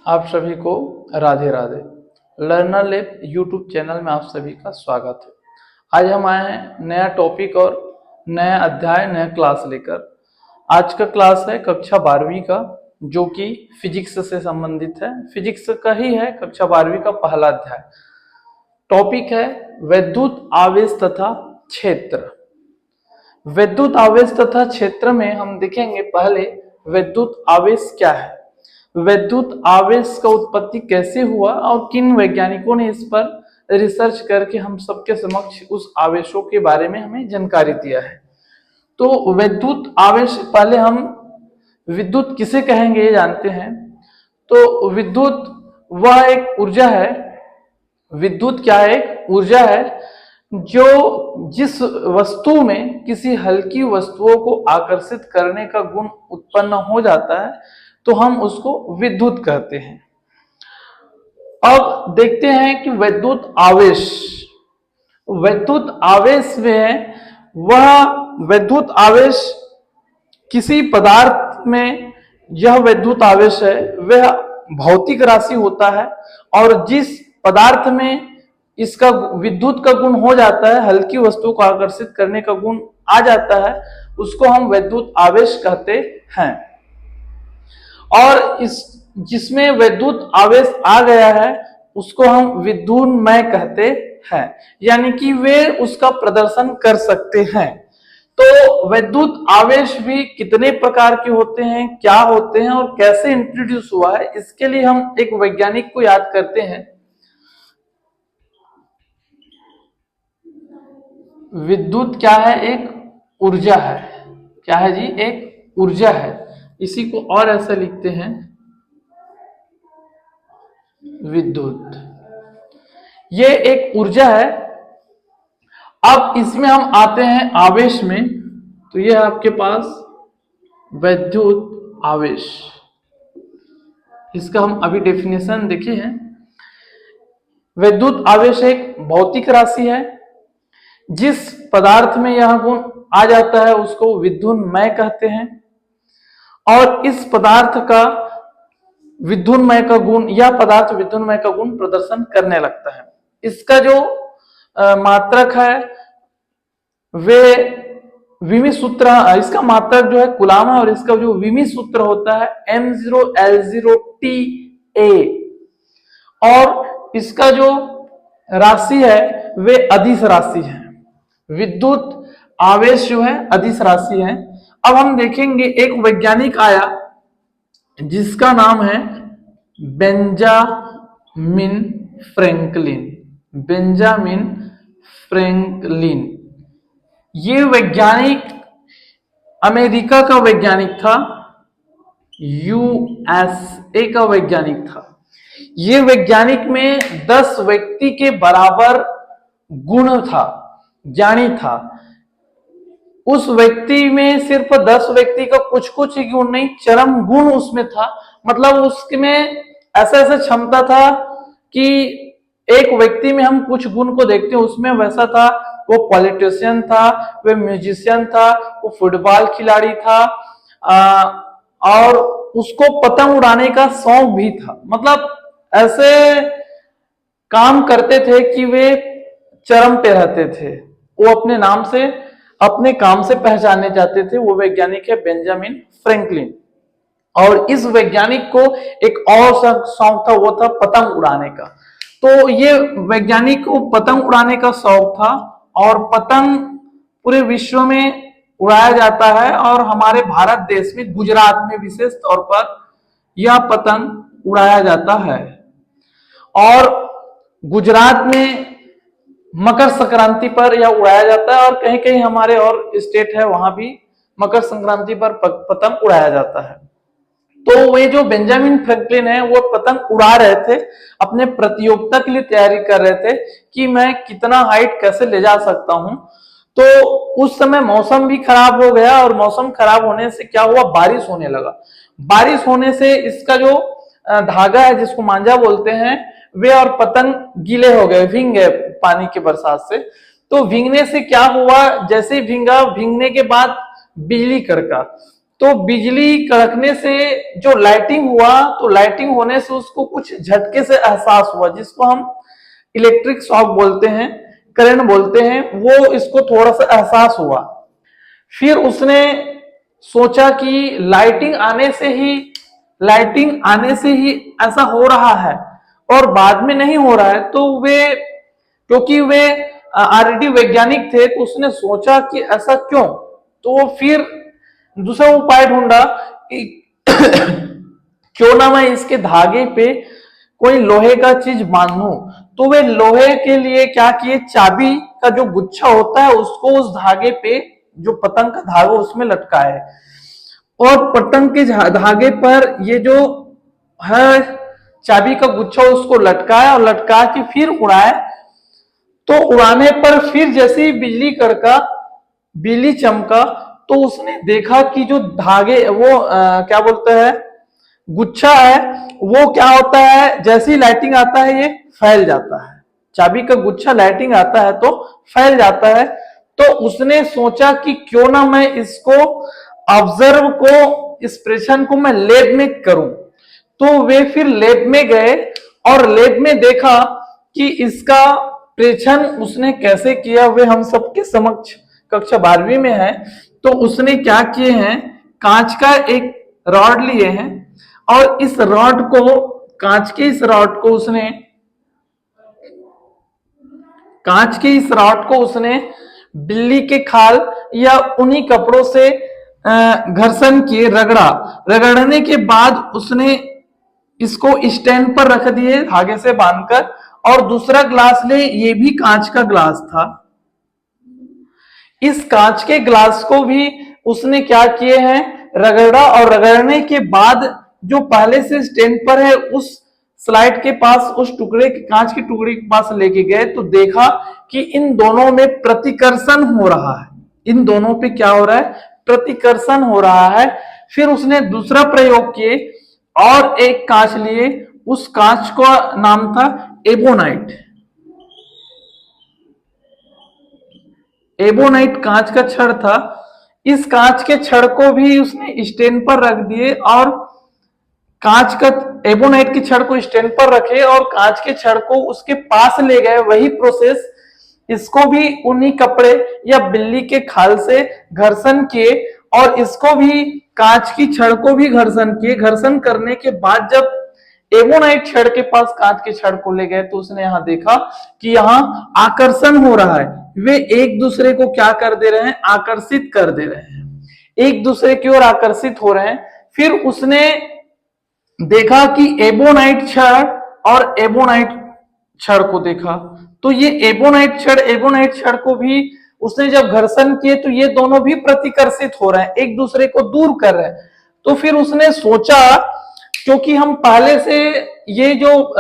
आप सभी को Radhe Radhe. Learner lab YouTube channel में आप सभी का स्वागत है। आज हम आए हैं नया टॉपिक और नया अध्याय नया क्लास लेकर। आज का क्लास है कक्षा 12वीं का, जो कि फिजिक्स से संबंधित है। फिजिक्स का ही है कक्षा 12वीं का पहला अध्याय। टॉपिक है वैद्युत आवेश तथा क्षेत्र। वैद्युत आवेश तथा क्षेत्र में हम देखेंगे पहले वैद्युत आवेश क्या है, वैद्युत आवेश का उत्पत्ति कैसे हुआ और किन वैज्ञानिकों ने इस पर रिसर्च करके हम सबके समक्ष उस आवेशों के बारे में हमें जानकारी दिया है। तो वैद्युत आवेश, पहले हम विद्युत किसे कहेंगे ये जानते हैं। तो विद्युत वह एक ऊर्जा है, विद्युत क्या है, एक ऊर्जा है जो जिस वस्तु में किसी हल्की वस्तुओं को आकर्षित करने का गुण उत्पन्न हो जाता है तो हम उसको विद्युत कहते हैं। अब देखते हैं कि वैद्युत आवेश, वैद्युत आवेश में वह वैद्युत आवेश किसी पदार्थ में, यह वैद्युत आवेश है वह भौतिक राशि होता है और जिस पदार्थ में इसका विद्युत का गुण हो जाता है, हल्की वस्तु को आकर्षित करने का गुण आ जाता है, उसको हम वैद्युत आवेश कहते हैं। और इस जिसमें वैद्युत आवेश आ गया है उसको हम विद्युन्मय कहते हैं, यानी कि वे उसका प्रदर्शन कर सकते हैं। तो वैद्युत आवेश भी कितने प्रकार के होते हैं, क्या होते हैं और कैसे इंट्रोड्यूस हुआ है, इसके लिए हम एक वैज्ञानिक को याद करते हैं। विद्युत क्या है, एक ऊर्जा है। क्या है जी, एक ऊर्जा है। इसी को और ऐसे लिखते हैं विद्युत, ये एक ऊर्जा है। अब इसमें हम आते हैं आवेश में, तो ये है आपके पास वैद्युत आवेश। इसका हम अभी डेफिनेशन देखे हैं। वैद्युत आवेश एक भौतिक राशि है, जिस पदार्थ में यह गुण आ जाता है उसको विद्युन्मय कहते हैं और इस पदार्थ का विद्युन्मय का गुण, यह पदार्थ विद्युन्मय का गुण प्रदर्शन करने लगता है। इसका जो मात्रक है वे विमी सूत्र, इसका मात्रक जो है कूलाम है और इसका जो विमी सूत्र होता है M0L0TA और इसका जो राशि है वे अदिश राशि है। विद्युत आवेश जो है अदिश राशि है। अब हम देखेंगे एक वैज्ञानिक आया जिसका नाम है बेंजामिन फ्रैंकलिन। बेंजामिन फ्रैंकलिन, ये वैज्ञानिक अमेरिका का वैज्ञानिक था, यूएसए का वैज्ञानिक था। ये वैज्ञानिक में 10 व्यक्ति के बराबर गुण था, ज्ञानी था। उस व्यक्ति में सिर्फ 10 व्यक्ति का कुछ कुछ ही गुण नहीं, चरम गुण उसमें था। मतलब उसमें ऐसा ऐसा क्षमता था कि एक व्यक्ति में हम कुछ गुण को देखते हैं, उसमें वैसा था। वो पॉलिटिशियन था, वो म्यूजिशियन था, वो फुटबॉल खिलाड़ी था और उसको पतंग उड़ाने का शौक भी था। मतलब ऐसे काम करते थे कि वे चरम पे रहते थे। वो अपने नाम से, अपने काम से पहचाने जाते थे। वो वैज्ञानिक है बेंजामिन फ्रैंकलिन। और इस वैज्ञानिक को एक और शौक था, वो था पतंग उड़ाने का। तो ये वैज्ञानिक को पतंग उड़ाने का शौक था और पतंग पूरे विश्व में उड़ाया जाता है और हमारे भारत देश में गुजरात में विशेष तौर पर यह पतंग उड़ाया जाता है। और गुजरात में मकर संक्रांति पर यह उड़ाया जाता है और कहीं कहीं हमारे और स्टेट है वहां भी मकर संक्रांति पर पतंग उड़ाया जाता है। तो वे जो बेंजामिन फ्रैंकलिन है वो पतंग उड़ा रहे थे, अपने प्रतियोगिता के लिए तैयारी कर रहे थे कि मैं कितना हाइट कैसे ले जा सकता हूं। तो उस समय मौसम भी खराब हो गया और मौसम खराब होने से क्या हुआ, बारिश होने लगा। बारिश होने से इसका जो धागा है जिसको मांझा बोलते हैं, वे और पतंग गीले हो गए, भींग गए पानी के बरसात से। तो भींगने से क्या हुआ, जैसे भींगा, भींगने के बाद बिजली कड़का। तो बिजली कड़कने से जो लाइटिंग हुआ, तो लाइटिंग होने से उसको कुछ झटके से एहसास हुआ, जिसको हम इलेक्ट्रिक शॉक बोलते हैं, करंट बोलते हैं, वो इसको थोड़ा सा एहसास हुआ। फिर उसने सोचा कि लाइटिंग आने से ही ऐसा हो रहा है और बाद में नहीं हो रहा है, तो क्योंकि वे ऑलरेडी वैज्ञानिक थे, तो उसने सोचा कि ऐसा क्यों। तो वो फिर दूसरा उपाय ढूंढा कि क्यों ना मैं इसके धागे पे कोई लोहे का चीज बांधूं। तो वे लोहे के लिए क्या किए, चाबी का जो गुच्छा होता है उसको उस धागे पे, जो पतंग का धागा उसमें लटकाए, और पतंग के धागे पर ये जो है चाबी का गुच्छा उसको लटकाया, और लटका के फिर उड़ाए। तो उड़ाने पर फिर जैसे ही बिजली चमका, तो उसने देखा कि जो धागे वो क्या बोलते हैं, गुच्छा है, वो क्या होता है, जैसे ही लाइटिंग आता है ये फैल जाता है। चाबी का गुच्छा लाइटिंग आता है तो फैल जाता है। तो उसने सोचा कि क्यों ना मैं इसको ऑब्जर्व को, इस परीक्षण को मैं लैब में करूं। तो वे फिर लैब में गए और लैब में देखा कि इसका परीक्षण उसने कैसे किया, वे हम सबके समक्ष कक्षा 12वीं में है। तो उसने क्या किए हैं, कांच का एक रॉड लिए हैं, और इस रॉड को, कांच के इस रॉड को उसने बिल्ली के खाल या उन्हीं कपड़ों से घर्षण किए, रगड़ने के बाद उसने इसको स्टैंड पर रख दिए धागे से बांधकर। और दूसरा ग्लास ले, ये भी कांच का ग्लास था। इस कांच के ग्लास को भी उसने क्या किए हैं, रगड़ा, और रगड़ने के बाद जो पहले से स्टैंड पर है उस स्लाइड के पास, उस कांच के टुकड़े के पास लेके गए, तो देखा कि इन दोनों में प्रतिकर्षण हो रहा है। इन दोनों पे क्या हो रहा है, प्रतिकर्षण हो रहा है। फिर उसने दूसरा प्रयोग किए और एक कांच लिए, उस कांच का नाम था एबोनाइट। एबोनाइट कांच का छड़ था। इस कांच के छड़ को भी उसने स्टैंड पर रख दिए, और कांच का एबोनाइट के छड़ को स्टैंड पर रखे और कांच के छड़ को उसके पास ले गए। वही प्रोसेस, इसको भी उन्हीं कपड़े या बिल्ली के खाल से घर्षण किए, और इसको भी, कांच की छड़ को भी घर्षण किए। घर्षण करने के बाद जब एबोनाइट छड़ के पास कांच के छड़ को ले गए, तो उसने यहां देखा कि यहां आकर्षण हो रहा है। वे एक दूसरे को क्या कर दे रहे हैं, आकर्षित कर दे रहे हैं, एक दूसरे की ओर आकर्षित हो रहे हैं। फिर उसने देखा कि एबोनाइट छड़ और एबोनाइट छड़ को देखा, तो ये एबोनाइट छड़ को भी उसने जब घर्षण किए, तो ये दोनों भी प्रतिकर्षित हो रहे हैं, एक दूसरे को दूर कर रहे हैं। तो फिर उसने सोचा, क्योंकि हम पहले से ये जो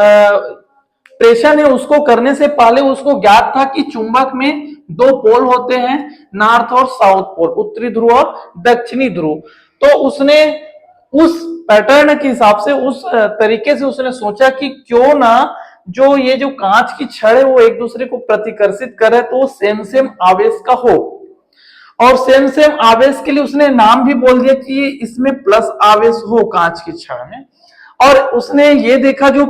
प्रेषण है उसको करने से पहले उसको ज्ञात था कि चुंबक में दो पोल होते हैं, नॉर्थ और साउथ पोल, उत्तरी ध्रुव और दक्षिणी ध्रुव। तो उसने उस पैटर्न के हिसाब से, उस तरीके से उसने सोचा कि क्यों ना जो ये जो कांच की छड़ है वो एक दूसरे को प्रतिकर्षित करे, तो वो सेम आवेश का हो। और सेम आवेश के लिए उसने नाम भी बोल दिया कि इसमें प्लस आवेश हो कांच की छड़ में। और उसने ये देखा जो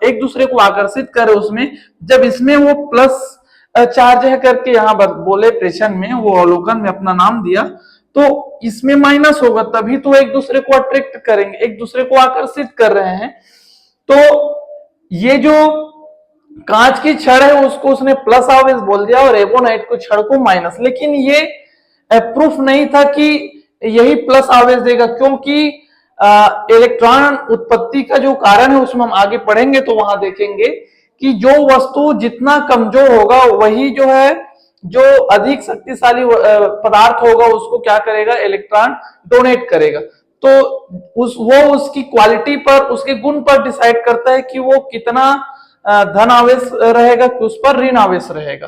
एक दूसरे को आकर्षित करे, उसमें जब इसमें वो प्लस चार्ज है करके यहाँ बोले, प्रेषण में वो अवलोकन में अपना नाम दिया, तो इसमें माइनस होगा, तभी तो एक दूसरे को अट्रैक्ट करेंगे, एक दूसरे को आकर्षित कर रहे हैं। तो ये जो कांच की छड़ है उसको उसने प्लस आवेश बोल दिया और एबोनाइट को छड़ को माइनस। लेकिन ये प्रूफ नहीं था कि यही प्लस आवेश देगा, क्योंकि इलेक्ट्रॉन उत्पत्ति का जो कारण है उसमें हम आगे पढ़ेंगे, तो वहां देखेंगे कि जो वस्तु जितना कमजोर होगा वही जो है, जो अधिक शक्तिशाली पदार्थ होगा उसको क्या करेगा, इलेक्ट्रॉन डोनेट करेगा। तो उसकी क्वालिटी पर, उसके गुण पर डिसाइड करता है कि वो कितना धन आवेश रहेगा, कि उस पर ऋण आवेश रहेगा।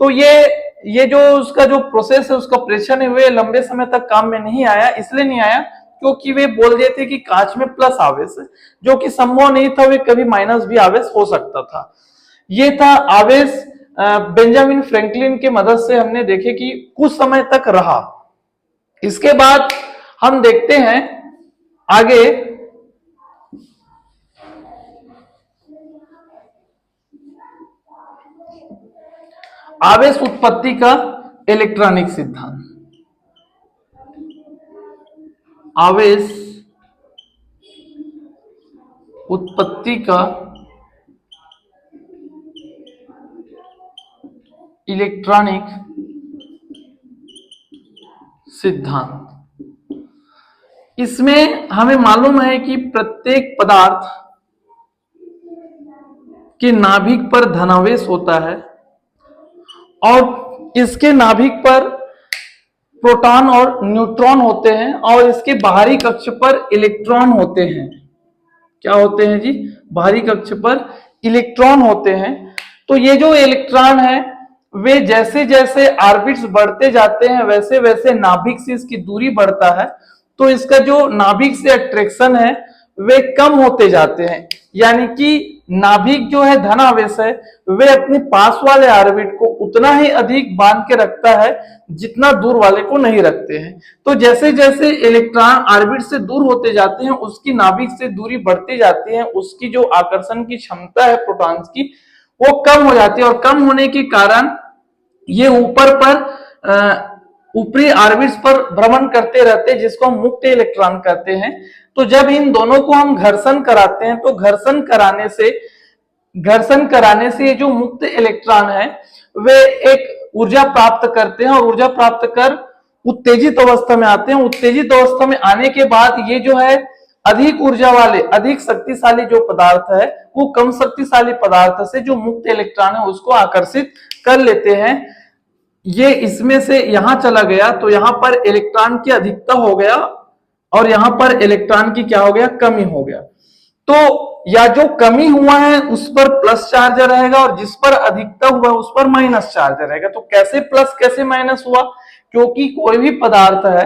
तो ये जो उसका जो प्रोसेस है, उसका प्रेषण है, वे लंबे समय तक काम में नहीं आया। इसलिए नहीं आया क्योंकि वे बोल दिए थे कि कांच में प्लस आवेश है, जो कि संभव नहीं था, वे कभी माइनस भी आवेश हो सकता था। ये था आवेश। बेंजामिन फ्रैंकलिन के मदद से हमने देखे कि कुछ समय तक रहा। इसके बाद हम देखते हैं आगे आवेश उत्पत्ति का इलेक्ट्रॉनिक सिद्धांत। आवेश उत्पत्ति का इलेक्ट्रॉनिक सिद्धांत। इसमें हमें मालूम है कि प्रत्येक पदार्थ के नाभिक पर धनावेश होता है और इसके नाभिक पर प्रोटॉन और न्यूट्रॉन होते हैं और इसके बाहरी कक्ष पर इलेक्ट्रॉन होते हैं। क्या होते हैं जी? बाहरी कक्ष पर इलेक्ट्रॉन होते हैं। तो ये जो इलेक्ट्रॉन है वे जैसे जैसे ऑर्बिट्स बढ़ते जाते हैं वैसे वैसे नाभिक से इसकी दूरी बढ़ता है, तो इसका जो नाभिक से अट्रैक्शन है वे कम होते जाते हैं। यानी कि नाभिक जो है धनावेश है वे अपने पास वाले ऑर्बिट को उतना ही अधिक बांध के रखता है जितना दूर वाले को नहीं रखते हैं। तो जैसे जैसे इलेक्ट्रॉन ऑर्बिट से दूर होते जाते हैं उसकी नाभिक से दूरी बढ़ती जाती है, उसकी जो आकर्षण की क्षमता है प्रोटॉन्स की वो कम हो जाती है और कम होने के कारण ये ऊपर पर ऊपरी ऑर्बिट्स पर भ्रमण करते रहते हैं जिसको हम मुक्त इलेक्ट्रॉन कहते हैं। तो जब इन दोनों को हम घर्षण कराते हैं तो घर्षण कराने से ये जो मुक्त इलेक्ट्रॉन है वे एक ऊर्जा प्राप्त करते हैं और ऊर्जा प्राप्त कर उत्तेजित अवस्था में आते हैं। उत्तेजित अवस्था में आने के बाद ये जो है अधिक ऊर्जा वाले अधिक शक्तिशाली जो पदार्थ है वो कम शक्तिशाली पदार्थ से जो मुक्त इलेक्ट्रॉन है उसको आकर्षित कर लेते हैं। ये इसमें से यहां चला गया तो यहां पर इलेक्ट्रॉन की अधिकता हो गया और यहां पर इलेक्ट्रॉन की क्या हो गया? कमी हो गया। तो या जो कमी हुआ है उस पर प्लस चार्ज रहेगा और जिस पर अधिकता हुआ उस पर माइनस चार्ज रहेगा। तो कैसे प्लस कैसे माइनस हुआ? क्योंकि कोई भी पदार्थ है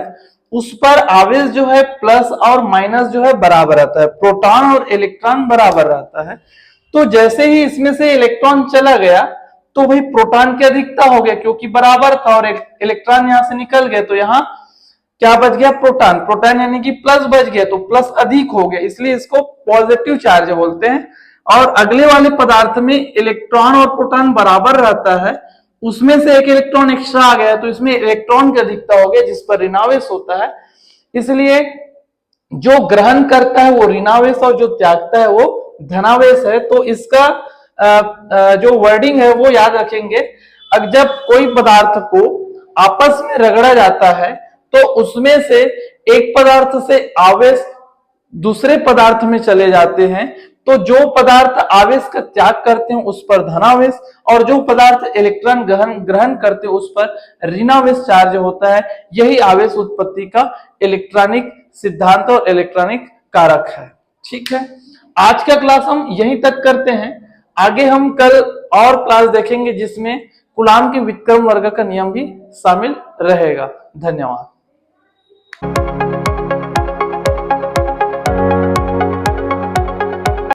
उस पर आवेश जो है प्लस और माइनस जो है बराबर रहता है, प्रोटॉन और इलेक्ट्रॉन बराबर रहता है। तो जैसे ही इसमें से इलेक्ट्रॉन चला गया तो भाई प्रोटॉन की अधिकता हो गया क्योंकि बराबर था और इलेक्ट्रॉन यहां से निकल गए तो यहाँ क्या बच गया? प्रोटॉन। प्रोटॉन यानी कि प्लस बच गया तो प्लस अधिक हो गया, इसलिए इसको पॉजिटिव चार्ज बोलते हैं। और अगले वाले पदार्थ में इलेक्ट्रॉन और प्रोटॉन बराबर रहता है, उसमें से एक इलेक्ट्रॉन एक्स्ट्रा आ गया तो इसमें इलेक्ट्रॉन की अधिकता हो गई जिस पर ऋणावेश होता है। इसलिए जो ग्रहण करता है वो ऋणावेश और जो त्यागता है वो धनावेश है। तो इसका जो वर्डिंग है वो याद रखेंगे। अब जब कोई पदार्थ को आपस में रगड़ा जाता है तो उसमें से एक पदार्थ से आवेश दूसरे पदार्थ में चले जाते हैं, तो जो पदार्थ आवेश का त्याग करते हैं उस पर धनावेश और जो पदार्थ इलेक्ट्रॉन ग्रहण करते हैं उस पर ऋणावेश चार्ज होता है। यही आवेश उत्पत्ति का इलेक्ट्रॉनिक सिद्धांत और इलेक्ट्रॉनिक कारक है। ठीक है, आज का क्लास हम यहीं तक करते हैं। आगे हम कल और क्लास देखेंगे जिसमें कूलाम के व्युत्क्रम वर्ग का नियम भी शामिल रहेगा। धन्यवाद।